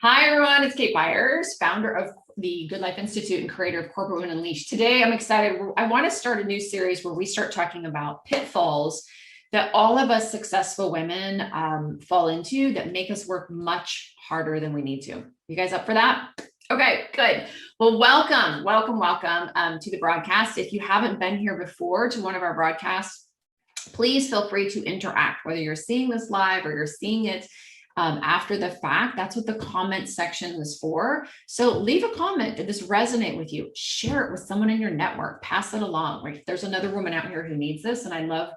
Hi, everyone. It's Kate Byers, founder of the Good Life Institute and creator of Corporate Women Unleashed. Today, I'm excited. I want to start a new series where we start talking about pitfalls that all of us successful women fall into that make us work much harder than we need to. You guys up for that? Okay, good. Well, welcome to the broadcast. If you haven't been here before to one of our broadcasts, please feel free to interact, whether you're seeing this live or you're seeing it after the fact. That's what the comment section is for. So leave a comment. Did this resonate with you? Share it with someone in your network. Pass it along. Right? There's another woman out here who needs this, and I love,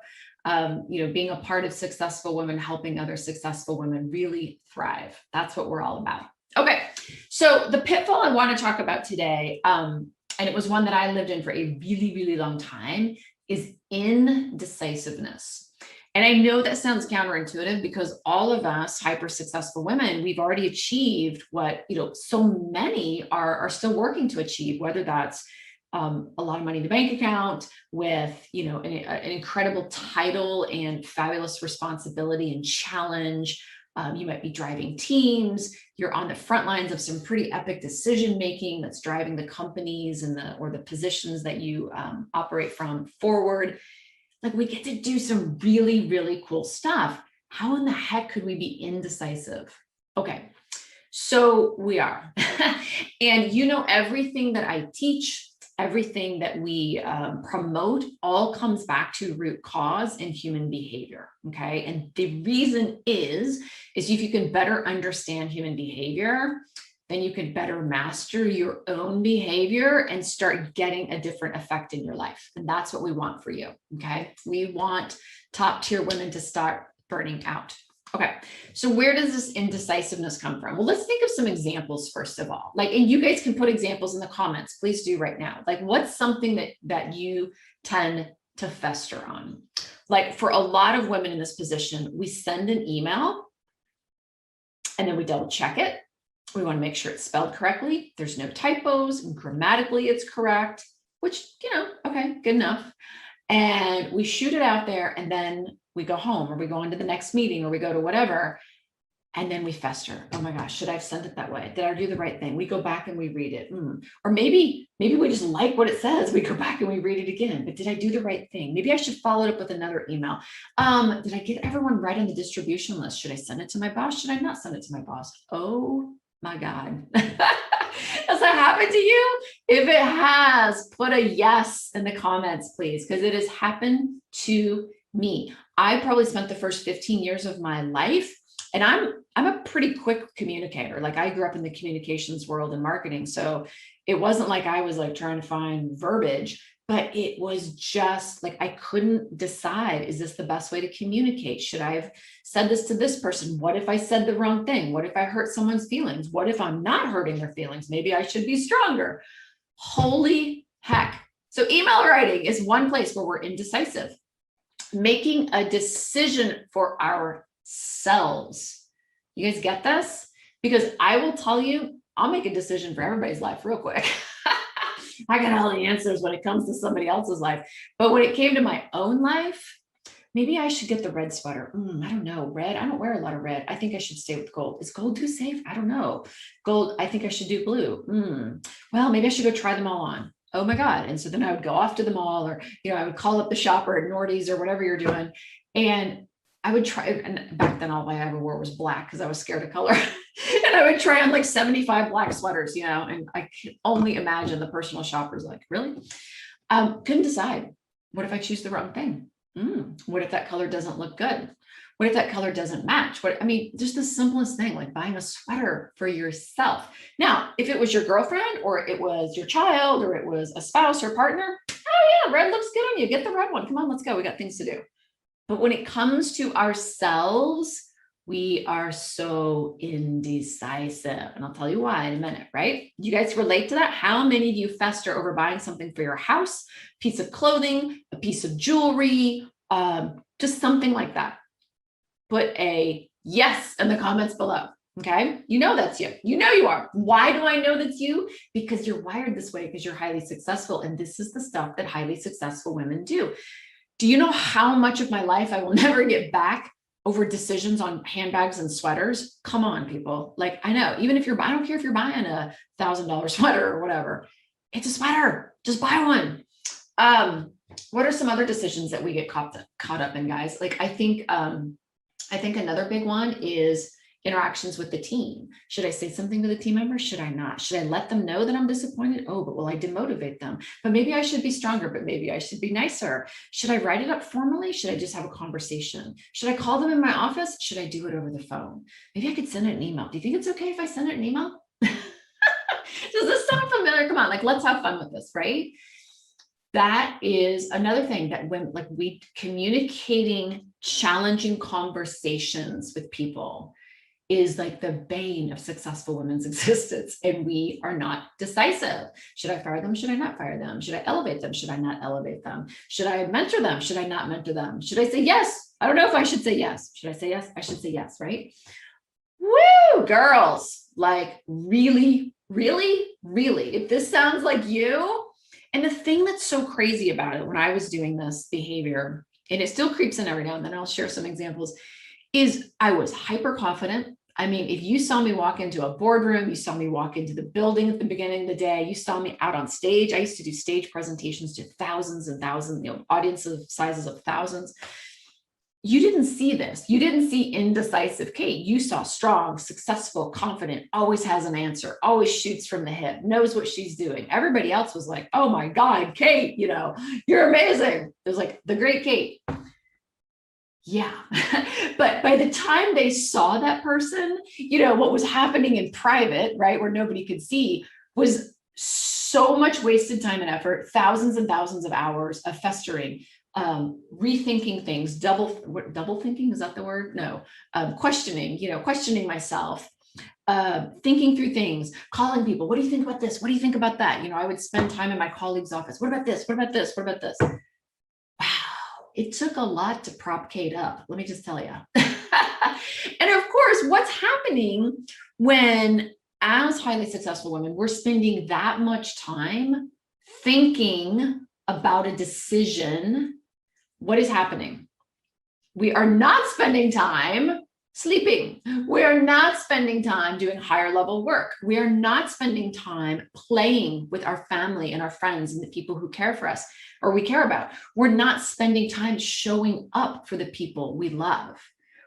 being a part of successful women, helping other successful women really thrive. That's what we're all about. Okay, so the pitfall I want to talk about today, and it was one that I lived in for a really, really long time, is indecisiveness. And I know that sounds counterintuitive because all of us hyper successful women, we've already achieved what, so many are still working to achieve, whether that's a lot of money in the bank account with, an incredible title and fabulous responsibility and challenge. You might be driving teams. You're on the front lines of some pretty epic decision making that's driving the companies and the positions that you operate from forward. Like, we get to do some really, really cool stuff. How in the heck could we be indecisive? Okay, so we are. And everything that I teach, everything that we promote, all comes back to root cause and human behavior. Okay, and the reason is if you can better understand human behavior, then you can better master your own behavior and start getting a different effect in your life. And that's what we want for you, okay? We want top tier women to start burning out. Okay, so where does this indecisiveness come from? Well, let's think of some examples first of all. And you guys can put examples in the comments, please do right now. What's something that you tend to fester on? For a lot of women in this position, we send an email and then we double check it. We want to make sure it's spelled correctly. There's no typos, and grammatically it's correct, which, okay, good enough. And we shoot it out there, and then we go home, or we go on to the next meeting, or we go to whatever, and then we fester. Oh my gosh, should I have sent it that way? Did I do the right thing? We go back and we read it. Or maybe we just like what it says. We go back and we read it again. But did I do the right thing? Maybe I should follow it up with another email. Did I get everyone right on the distribution list? Should I send it to my boss? Should I not send it to my boss? Oh my God. Has that happened to you? If it has, put a yes in the comments, please, because it has happened to me. I probably spent the first 15 years of my life, and I'm a pretty quick communicator. I grew up in the communications world and marketing. So it wasn't like I was trying to find verbiage, but it was just I couldn't decide, is this the best way to communicate? Should I have said this to this person? What if I said the wrong thing? What if I hurt someone's feelings? What if I'm not hurting their feelings? Maybe I should be stronger. Holy heck. So email writing is one place where we're indecisive. Making a decision for ourselves. You guys get this? Because I will tell you, I'll make a decision for everybody's life real quick. I got all the answers when it comes to somebody else's life. But when it came to my own life, maybe I should get the red sweater. I don't know. Red. I don't wear a lot of red. I think I should stay with gold. Is gold too safe? I don't know. Gold. I think I should do blue. Well, maybe I should go try them all on. Oh my God. And so then I would go off to the mall, or, I would call up the shopper at Nordy's or whatever you're doing. And I would try, and back then all I ever wore was black because I was scared of color. And I would try on 75 black sweaters, and I can only imagine the personal shoppers really? Couldn't decide. What if I choose the wrong thing? What if that color doesn't look good? What if that color doesn't match? Just the simplest thing, like buying a sweater for yourself. Now, if it was your girlfriend, or it was your child, or it was a spouse or partner, oh yeah, red looks good on you. Get the red one. Come on, let's go. We got things to do. But when it comes to ourselves, we are so indecisive. And I'll tell you why in a minute, right? You guys relate to that? How many of you fester over buying something for your house, piece of clothing, a piece of jewelry, just something like that? Put a yes in the comments below. Okay. That's you. You are. Why do I know that's you? Because you're wired this way, because you're highly successful. And this is the stuff that highly successful women do. Do you know how much of my life I will never get back over decisions on handbags and sweaters. Come on, people. Like, I know, even if I don't care if you're buying $1,000 sweater or whatever, it's a sweater, just buy one. What are some other decisions that we get caught up in, guys? Like, I think another big one is interactions with the team. Should I say something to the team members? Should I not? Should I let them know that I'm disappointed? Oh, but will I demotivate them? But maybe I should be stronger, but maybe I should be nicer. Should I write it up formally? Should I just have a conversation? Should I call them in my office? Should I do it over the phone? Maybe I could send it an email. Do you think it's okay if I send it an email? Does this sound familiar? Come on, like, let's have fun with this, right? That is another thing that when we communicating challenging conversations with people is like the bane of successful women's existence. And we are not decisive. Should I fire them? Should I not fire them? Should I elevate them? Should I not elevate them? Should I mentor them? Should I not mentor them? Should I say yes? I don't know if I should say yes. Should I say yes? I should say yes, right? Woo, girls, like really, really, really, if this sounds like you. And the thing that's so crazy about it, when I was doing this behavior, and it still creeps in every now and then, I'll share some examples, is I was hyper confident. I mean, if you saw me walk into a boardroom, you saw me walk into the building at the beginning of the day, you saw me out on stage. I used to do stage presentations to thousands and thousands, audiences sizes of thousands. You didn't see this. You didn't see indecisive Kate. You saw strong, successful, confident, always has an answer, always shoots from the hip, knows what she's doing. Everybody else was like, oh my God, Kate, you're amazing. It was like the great Kate. Yeah. But by the time they saw that person, what was happening in private, right, where nobody could see, was so much wasted time and effort, thousands and thousands of hours of festering, rethinking things, double thinking, is that the word? No. Questioning myself, thinking through things, calling people. What do you think about this? What do you think about that? I would spend time in my colleague's office. What about this? What about this? What about this? It took a lot to prop Kate up, let me just tell you. And of course, what's happening when, as highly successful women, we're spending that much time thinking about a decision, what is happening? We are not spending time sleeping. We are not spending time doing higher level work. We are not spending time playing with our family and our friends and the people who care for us or we care about. We're not spending time showing up for the people we love,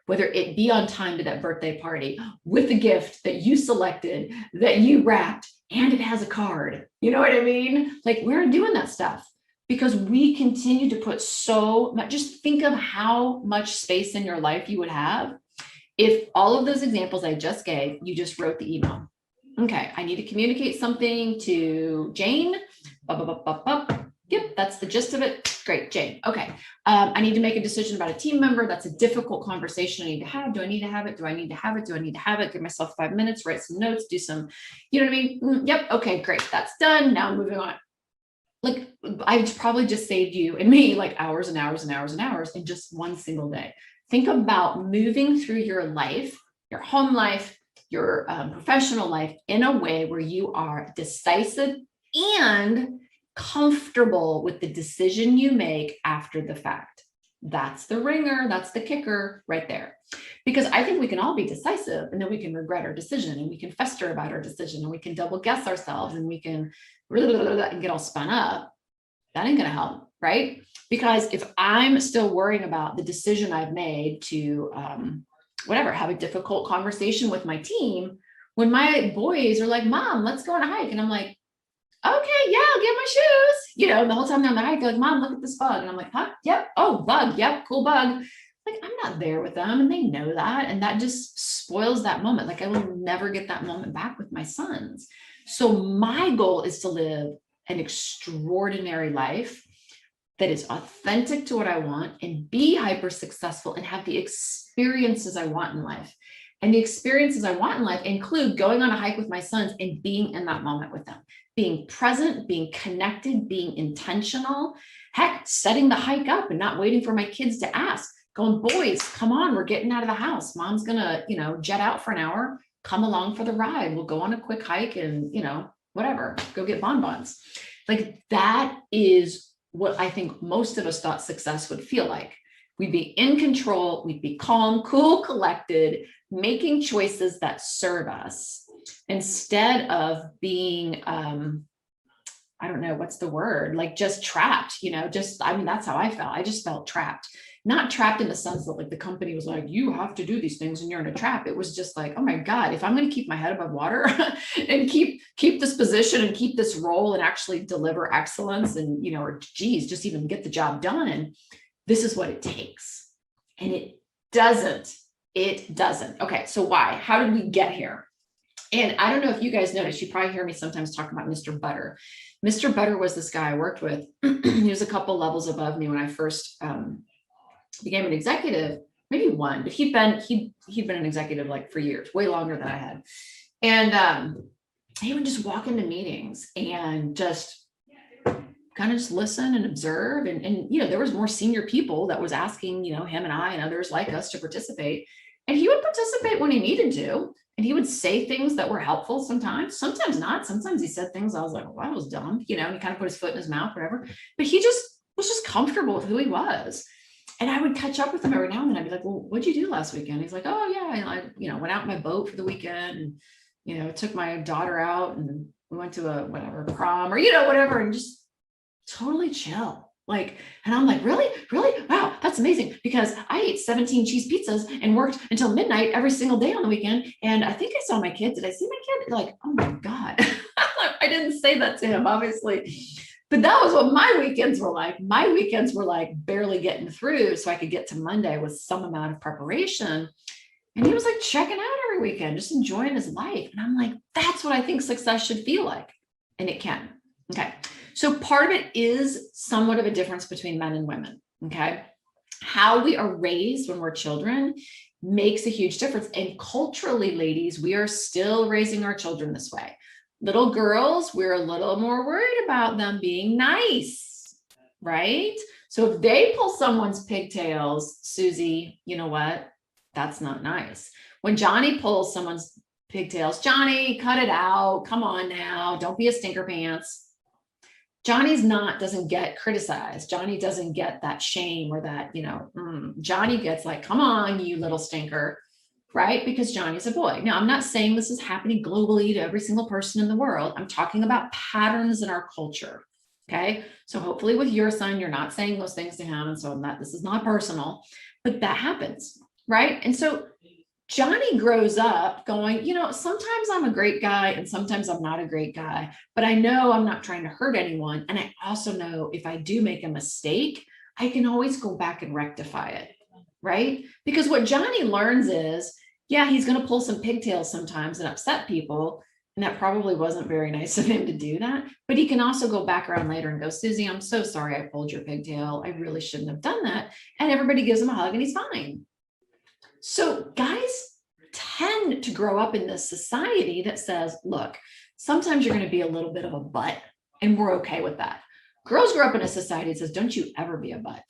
whether it be on time to that birthday party with a gift that you selected, that you wrapped, and it has a card. You know what I mean? Like, we're doing that stuff because we continue to put so much. Just think of how much space in your life you would have if all of those examples I just gave, you just wrote the email. Okay, I need to communicate something to Jane. Yep, that's the gist of it. Great, Jane. Okay, I need to make a decision about a team member. That's a difficult conversation I need to have. Do I need to have it? Do I need to have it? Do I need to have it? Give myself 5 minutes, write some notes, do some, you know what I mean? Yep, okay, great, that's done. Now I'm moving on. Like, I've probably just saved you and me like hours and hours and hours and hours in just one single day. Think about moving through your life, your home life, your professional life in a way where you are decisive and comfortable with the decision you make after the fact. That's the ringer. That's the kicker right there. Because I think we can all be decisive and then we can regret our decision and we can fester about our decision and we can double guess ourselves and we can and get all spun up. That ain't going to help. Right? Because if I'm still worrying about the decision I've made to, have a difficult conversation with my team, when my boys are like, Mom, let's go on a hike. And I'm like, okay, yeah, I'll get my shoes. And the whole time they're on the hike, they're like, Mom, look at this bug. And I'm like, huh? Yep. Oh, bug. Yep. Cool bug. Like, I'm not there with them and they know that. And that just spoils that moment. Like, I will never get that moment back with my sons. So my goal is to live an extraordinary life that is authentic to what I want and be hyper successful and have the experiences I want in life. And the experiences I want in life include going on a hike with my sons and being in that moment with them, being present, being connected, being intentional, heck, setting the hike up and not waiting for my kids to ask, going, boys, come on, we're getting out of the house. Mom's gonna, jet out for an hour, come along for the ride. We'll go on a quick hike and, whatever, go get bonbons. Like, that is what I think most of us thought success would feel like. We'd be in control. We'd be calm, cool, collected, making choices that serve us instead of being, I don't know, what's the word? Like just trapped, I mean, that's how I felt. I just felt trapped, not trapped in the sense that like the company was like, you have to do these things and you're in a trap. It was just like, oh my God, if I'm going to keep my head above water and keep this position and keep this role and actually deliver excellence and, or geez, just even get the job done, this is what it takes. And it doesn't. Okay. So why? How did we get here? And I don't know if you guys noticed, you probably hear me sometimes talk about Mr. Butter. Mr. Butter was this guy I worked with. He was a couple levels above me when I first became an executive, maybe one, but he'd been an executive like for years, way longer than I had. And he would just walk into meetings and just kind of just listen and observe. And there was more senior people that was asking, him and I and others like us to participate. And he would participate when he needed to. And he would say things that were helpful sometimes not. Sometimes he said things I was like, well, that was dumb. And he kind of put his foot in his mouth, whatever. But he just was just comfortable with who he was. And I would catch up with him every now and then. I'd be like, well, what'd you do last weekend? He's like, oh yeah. I went out in my boat for the weekend and, took my daughter out and we went to a prom or, whatever, and just totally chill. And I'm like, really? Wow, that's amazing. Because I ate 17 cheese pizzas and worked until midnight every single day on the weekend. And I think I saw my kid. Did I see my kid? Like, oh my God. I didn't say that to him, obviously. But that was what my weekends were like. My weekends were like barely getting through so I could get to Monday with some amount of preparation. And he was like checking out every weekend, just enjoying his life. And I'm like, that's what I think success should feel like. And it can. Okay. So part of it is somewhat of a difference between men and women. Okay. How we are raised when we're children makes a huge difference. And culturally, ladies, we are still raising our children this way. Little girls, we're a little more worried about them being nice, right? So if they pull someone's pigtails, Susie, you know what? That's not nice. When Johnny pulls someone's pigtails, Johnny, cut it out. Come on now. Don't be a stinker pants. Johnny doesn't get criticized. Johnny doesn't get that shame or that, Johnny gets like, come on, you little stinker, right? Because Johnny's a boy. Now, I'm not saying this is happening globally to every single person in the world. I'm talking about patterns in our culture. Okay. So hopefully with your son, you're not saying those things to him. And so this is not personal, but that happens, right? And so Johnny grows up going, sometimes I'm a great guy and sometimes I'm not a great guy, but I know I'm not trying to hurt anyone. And I also know if I do make a mistake, I can always go back and rectify it, right? Because what Johnny learns is, yeah, he's going to pull some pigtails sometimes and upset people. And that probably wasn't very nice of him to do that. But he can also go back around later and go, Susie, I'm so sorry I pulled your pigtail. I really shouldn't have done that. And everybody gives him a hug and he's fine. So guys tend to grow up in this society that says, look, sometimes you're going to be a little bit of a butt and we're okay with that. Girls grow up in a society that says, don't you ever be a butt.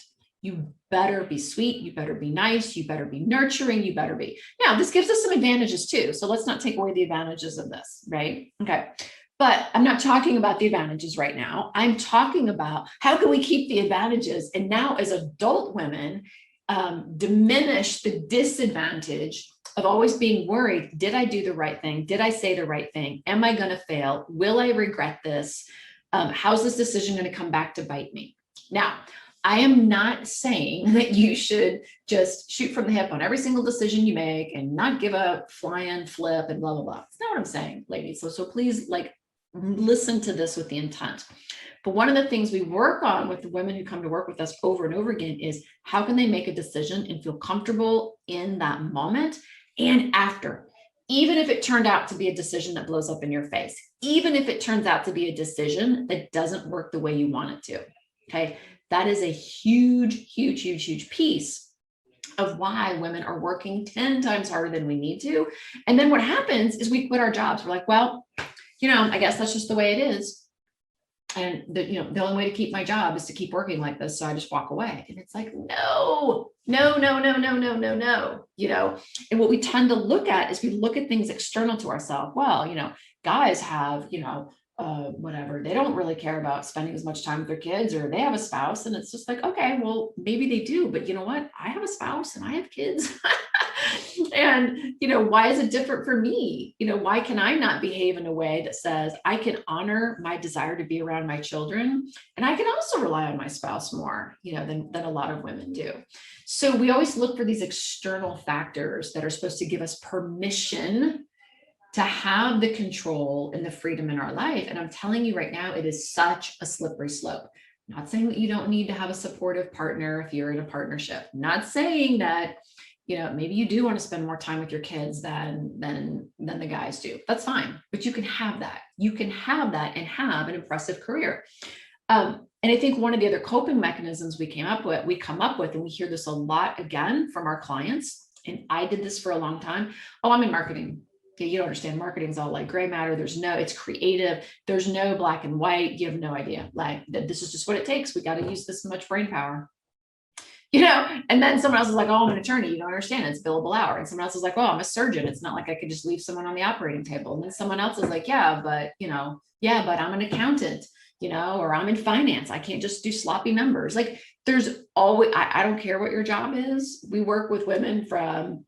You better be sweet. You better be nice. You better be nurturing. You better be. Now, this gives us some advantages too. So let's not take away the advantages of this, right? Okay. But I'm not talking about the advantages right now. I'm talking about how can we keep the advantages and now as adult women, diminish the disadvantage of always being worried. Did I do the right thing? Did I say the right thing? Am I going to fail? Will I regret this? How's this decision going to come back to bite me? Now, I am not saying that you should just shoot from the hip on every single decision you make and not give a flying flip and blah, blah, blah. That's not what I'm saying, ladies. So please listen to this with the intent. But one of the things we work on with the women who come to work with us over and over again is how can they make a decision and feel comfortable in that moment and after, even if it turned out to be a decision that blows up in your face, even if it turns out to be a decision that doesn't work the way you want it to. Okay. That is a huge, huge, huge, huge piece of why women are working 10 times harder than we need to. And then what happens is we quit our jobs. We're like, well, I guess that's just the way it is. And the only way to keep my job is to keep working like this. So I just walk away. And it's like, no. And what we tend to look at is we look at things external to ourselves. Well, guys have, whatever, they don't really care about spending as much time with their kids, or they have a spouse, and it's just like, okay, well, maybe they do, but you know what? I have a spouse and I have kids. And, why is it different for me? Why can I not behave in a way that says I can honor my desire to be around my children, and I can also rely on my spouse more, than a lot of women do. So we always look for these external factors that are supposed to give us permission to have the control and the freedom in our life. And I'm telling you right now, it is such a slippery slope. Not saying that you don't need to have a supportive partner if you're in a partnership. Not saying that, maybe you do want to spend more time with your kids than the guys do. That's fine, but you can have that. You can have that and have an impressive career. And I think one of the other coping mechanisms we come up with, and we hear this a lot again from our clients, and I did this for a long time. Oh, I'm in marketing. Yeah, you don't understand. Marketing is all like gray matter. It's creative. There's no black and white. You have no idea. Like, this is just what it takes. We got to use this much brain power. And then someone else is like, oh, I'm an attorney. You don't understand. It's billable hour. And someone else is like, well, I'm a surgeon. It's not like I could just leave someone on the operating table. And then someone else is like, yeah, but I'm an accountant, or I'm in finance. I can't just do sloppy numbers. Like, there's always, I don't care what your job is. We work with women from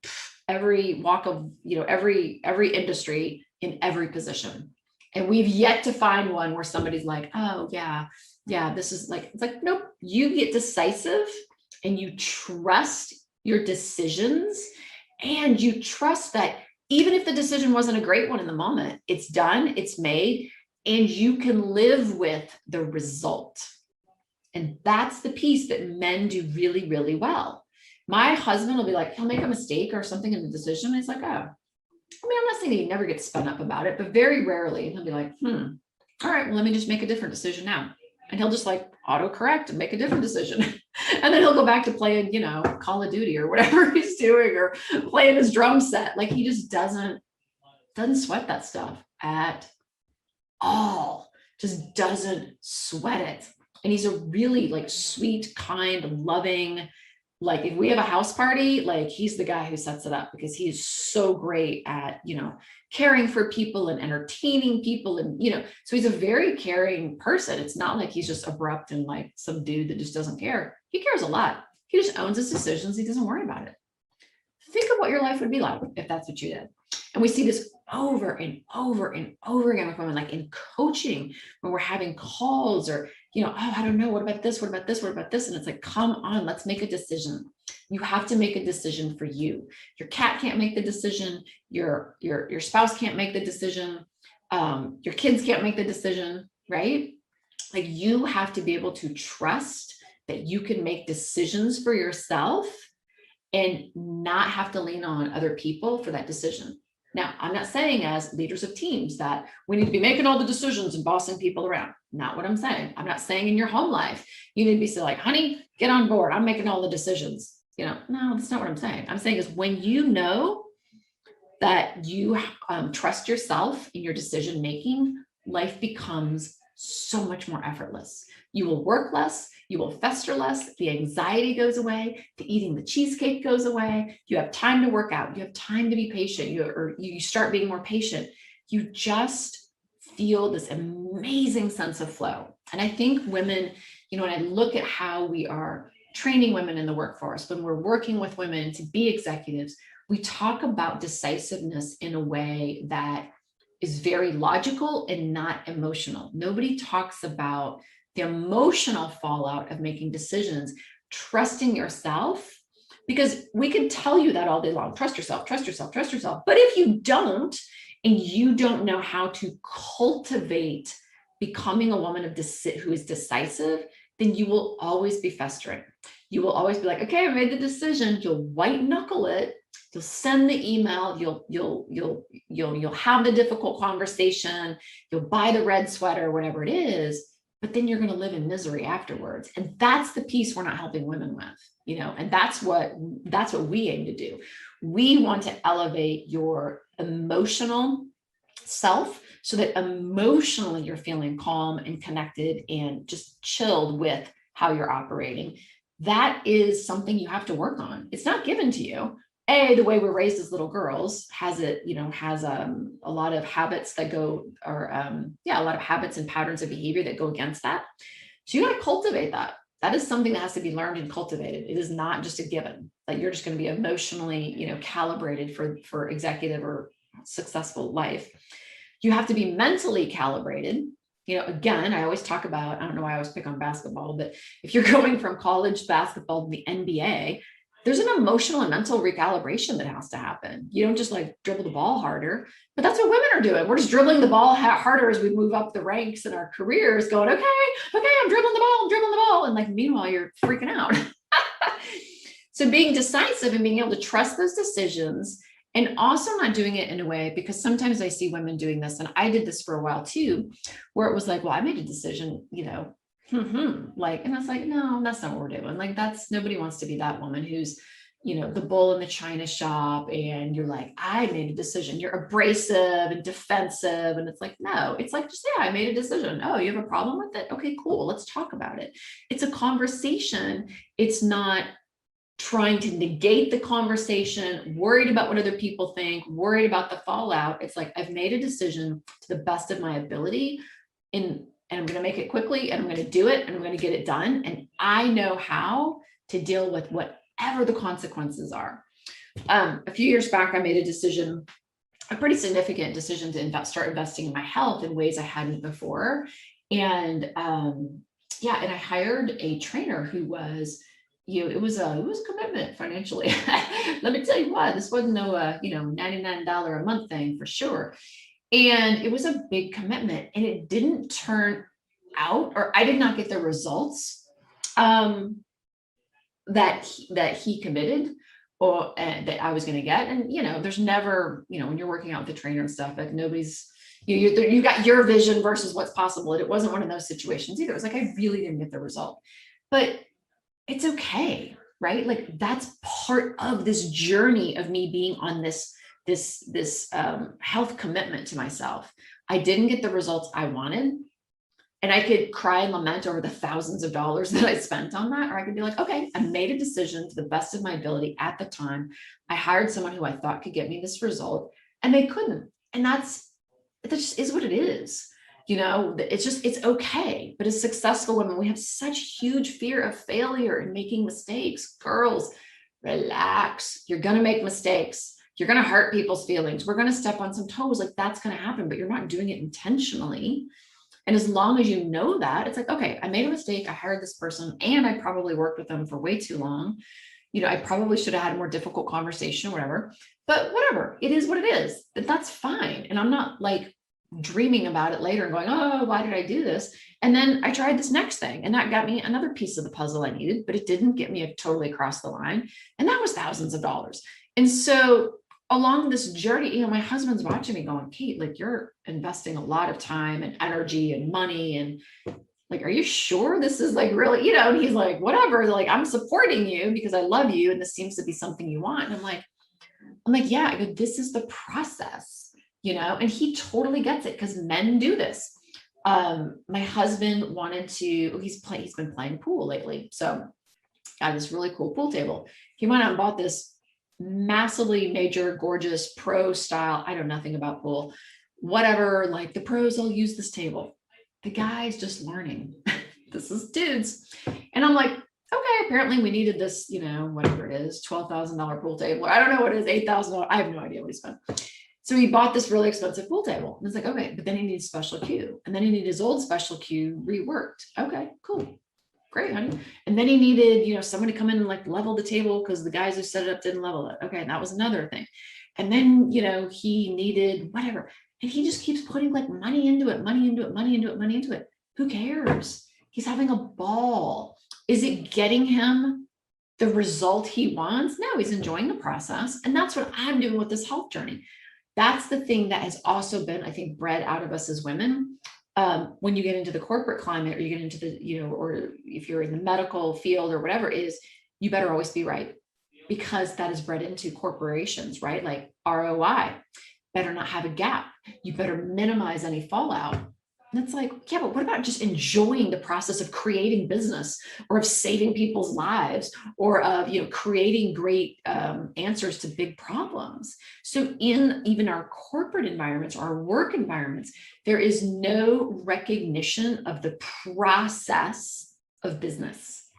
every walk of, every industry in every position. And we've yet to find one where somebody's like, oh yeah, this is like, it's like, nope, you get decisive and you trust your decisions, and you trust that even if the decision wasn't a great one in the moment, it's done, it's made, and you can live with the result. And that's the piece that men do really, really well. My husband will be like, he'll make a mistake or something in the decision. And it's like, oh, I'm not saying he never gets spun up about it, but very rarely he'll be like, all right, well, let me just make a different decision now. And he'll just like autocorrect and make a different decision. And then he'll go back to playing, Call of Duty or whatever he's doing, or playing his drum set. Like, he just doesn't sweat that stuff at all. Just doesn't sweat it. And he's a really like sweet, kind, loving, like, if we have a house party, like, he's the guy who sets it up, because he's so great at, caring for people and entertaining people. And, so he's a very caring person. It's not like he's just abrupt and like some dude that just doesn't care. He cares a lot. He just owns his decisions. He doesn't worry about it. Think of what your life would be like if that's what you did. And we see this over and over and over again with women, like in coaching, when we're having calls, or, oh, I don't know, what about this? What about this? What about this? And it's like, come on, let's make a decision. You have to make a decision for you. Your cat can't make the decision. Your spouse can't make the decision. Your kids can't make the decision, right? Like, you have to be able to trust that you can make decisions for yourself and not have to lean on other people for that decision. Now, I'm not saying as leaders of teams that we need to be making all the decisions and bossing people around. Not what I'm saying. I'm not saying in your home life, you need to be like, honey, get on board. I'm making all the decisions. No, that's not what I'm saying. I'm saying is, when you know that you trust yourself in your decision-making, life becomes so much more effortless. You will work less. You will fester less. The anxiety goes away. The eating the cheesecake goes away. You have time to work out. You have time to be patient. You start being more patient. You just feel this amazing sense of flow. And I think women, when I look at how we are training women in the workforce, when we're working with women to be executives, we talk about decisiveness in a way that is very logical and not emotional. Nobody talks about the emotional fallout of making decisions, trusting yourself, because we can tell you that all day long, trust yourself, trust yourself, trust yourself. But if you don't, and you don't know how to cultivate becoming a woman who is decisive, then you will always be festering. You will always be like, okay, I made the decision. You'll white knuckle it. You'll send the email. You'll have the difficult conversation. You'll buy the red sweater, whatever it is. But then you're going to live in misery afterwards. And that's the piece we're not helping women with, and that's what we aim to do. We want to elevate your emotional self so that emotionally you're feeling calm and connected and just chilled with how you're operating. That is something you have to work on. It's not given to you. the way we're raised as little girls has a lot of habits that go, or a lot of habits and patterns of behavior that go against that. So you got to cultivate that. That is something that has to be learned and cultivated. It is not just a given that you're just going to be emotionally, calibrated for executive or successful life. You have to be mentally calibrated. Again, I always talk about, I don't know why I always pick on basketball, but if you're going from college basketball to the NBA, there's an emotional and mental recalibration that has to happen. You don't just like dribble the ball harder, but that's what women are doing. We're just dribbling the ball harder as we move up the ranks in our careers, going, okay, I'm dribbling the ball. And like, meanwhile, you're freaking out. So being decisive and being able to trust those decisions, and also not doing it in a way, because sometimes I see women doing this, and I did this for a while too, where it was like, well, I made a decision, like, and I was like, no, that's not what we're doing. Like, nobody wants to be that woman who's, the bull in the china shop. And you're like, I made a decision. You're abrasive and defensive. And it's like, no, it's like, just, I made a decision. Oh, you have a problem with it? Okay, cool. Let's talk about it. It's a conversation. It's not trying to negate the conversation, worried about what other people think, worried about the fallout. It's like, I've made a decision to the best of my ability, and I'm going to make it quickly, and I'm going to do it, and I'm going to get it done. And I know how to deal with whatever the consequences are. A few years back, I made a decision, a pretty significant decision to start investing in my health in ways I hadn't before. And and I hired a trainer who was, it was a commitment financially. Let me tell you what, this wasn't no, $99 a month thing for sure. And it was a big commitment, and it didn't turn out, or I did not get the results that he committed, or that I was going to get. And, there's never, when you're working out with the trainer and stuff, like nobody's, you got your vision versus what's possible. And it wasn't one of those situations either. It was like, I really didn't get the result, but it's okay, right? Like, that's part of this journey of me being on this health commitment to myself. I didn't get the results I wanted, and I could cry and lament over the thousands of dollars that I spent on that, or I could be like, okay, I made a decision to the best of my ability at the time. I hired someone who I thought could get me this result, and they couldn't. And that just is what it is. It's okay. But as successful women, we have such huge fear of failure and making mistakes. Girls, relax. You're going to make mistakes. You're going to hurt people's feelings. We're going to step on some toes. Like, that's going to happen, but you're not doing it intentionally. And as long as you know that, it's like, okay, I made a mistake. I hired this person, and I probably worked with them for way too long. I probably should have had a more difficult conversation or whatever, but whatever, it is what it is. That's fine. And I'm not like dreaming about it later and going, oh, why did I do this? And then I tried this next thing, and that got me another piece of the puzzle I needed, but it didn't get me totally across the line. And that was thousands of dollars. And so along this journey, my husband's watching me going, Kate, like, you're investing a lot of time and energy and money. And like, are you sure this is like really, and he's like, whatever, like, I'm supporting you because I love you. And this seems to be something you want. And I'm like, yeah, I go, this is the process. And he totally gets it, because men do this. My husband wanted to, he's been playing pool lately. So got this really cool pool table. He went out and bought this massively major, gorgeous pro style. I know nothing about pool, whatever, like the pros all use this table. The guy's just learning. This is dudes. And I'm like, okay, apparently we needed this, whatever it is, $12,000 pool table. I don't know what it is, $8,000. I have no idea what he spent. So he bought this really expensive pool table. And it's like, okay, but then he needs special cue. And then he needed his old special cue reworked. Okay, cool. Great, honey. And then he needed, someone to come in and like level the table, because the guys who set it up didn't level it. Okay, that was another thing. And then, he needed whatever. And he just keeps putting like money into it. Who cares? He's having a ball. Is it getting him the result he wants? No, he's enjoying the process. And that's what I'm doing with this health journey. That's the thing that has also been, I think, bred out of us as women. When you get into the corporate climate, or you get into the, or if you're in the medical field or whatever, is you better always be right, because that is bred into corporations, right? Like ROI, better not have a gap. You better minimize any fallout. And it's like, yeah, but what about just enjoying the process of creating business, or of saving people's lives, or of, creating great answers to big problems? So in even our corporate environments, our work environments, there is no recognition of the process of business.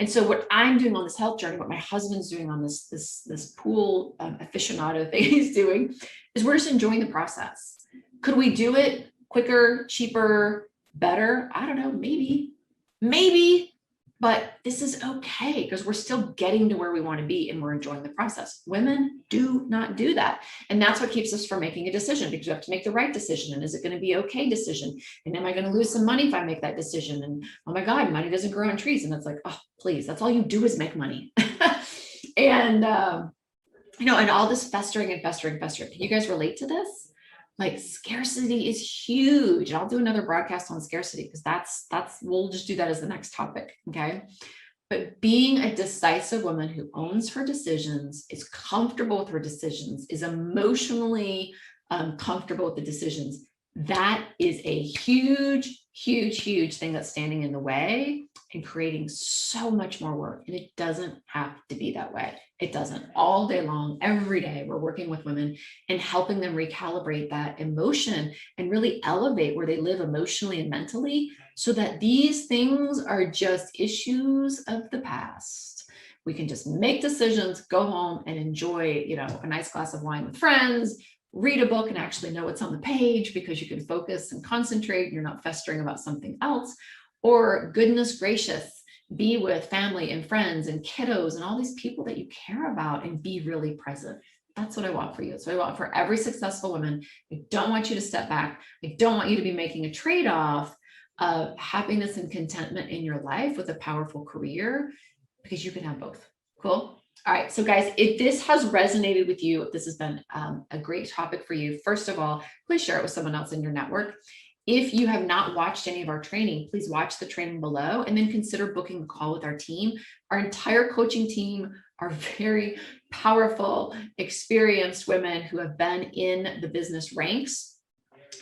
And so what I'm doing on this health journey, what my husband's doing on this pool aficionado thing he's doing, is we're just enjoying the process. Could we do it quicker, cheaper, better? I don't know, maybe, but this is okay because we're still getting to where we want to be and we're enjoying the process. Women do not do that. And that's what keeps us from making a decision, because you have to make the right decision. And is it going to be okay decision? And am I going to lose some money if I make that decision? And oh my God, money doesn't grow on trees. And it's like, oh, please, that's all you do is make money. And, and all this festering. Can you guys relate to this? Like, scarcity is huge. And I'll do another broadcast on scarcity, because we'll just do that as the next topic. Okay. But being a decisive woman who owns her decisions, is comfortable with her decisions, is emotionally comfortable with the decisions, that is a huge thing that's standing in the way and creating so much more work. And it doesn't have to be that way. It doesn't. All day long, every day, we're working with women and helping them recalibrate that emotion and really elevate where they live emotionally and mentally, so that these things are just issues of the past. We can just make decisions, go home and enjoy, a nice glass of wine with friends, read a book and actually know what's on the page, because you can focus and concentrate. You're not festering about something else. Or goodness gracious, be with family and friends and kiddos and all these people that you care about and be really present. That's what I want for you. That's what I want for every successful woman. I don't want you to step back. I don't want you to be making a trade-off of happiness and contentment in your life with a powerful career, because you can have both. Cool. All right. So guys, if this has resonated with you, if this has been a great topic for you, first of all, please share it with someone else in your network. If you have not watched any of our training, please watch the training below and then consider booking a call with our team. Our entire coaching team are very powerful, experienced women who have been in the business ranks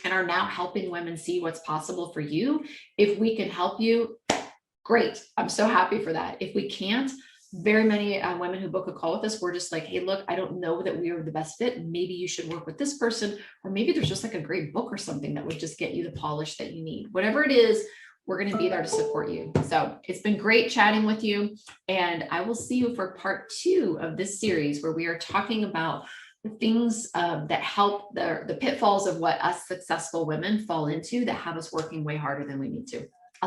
and are now helping women see what's possible for you. If we can help you, great. I'm so happy for that. If we can't, very many women who book a call with us, we're just like, hey, look, I don't know that we are the best fit. Maybe you should work with this person, or maybe there's just like a great book or something that would just get you the polish that you need. Whatever it is, we're going to be there to support you. So it's been great chatting with you, and I will see you for part 2 of this series, where we are talking about the things that help the pitfalls of what us successful women fall into that have us working way harder than we need to.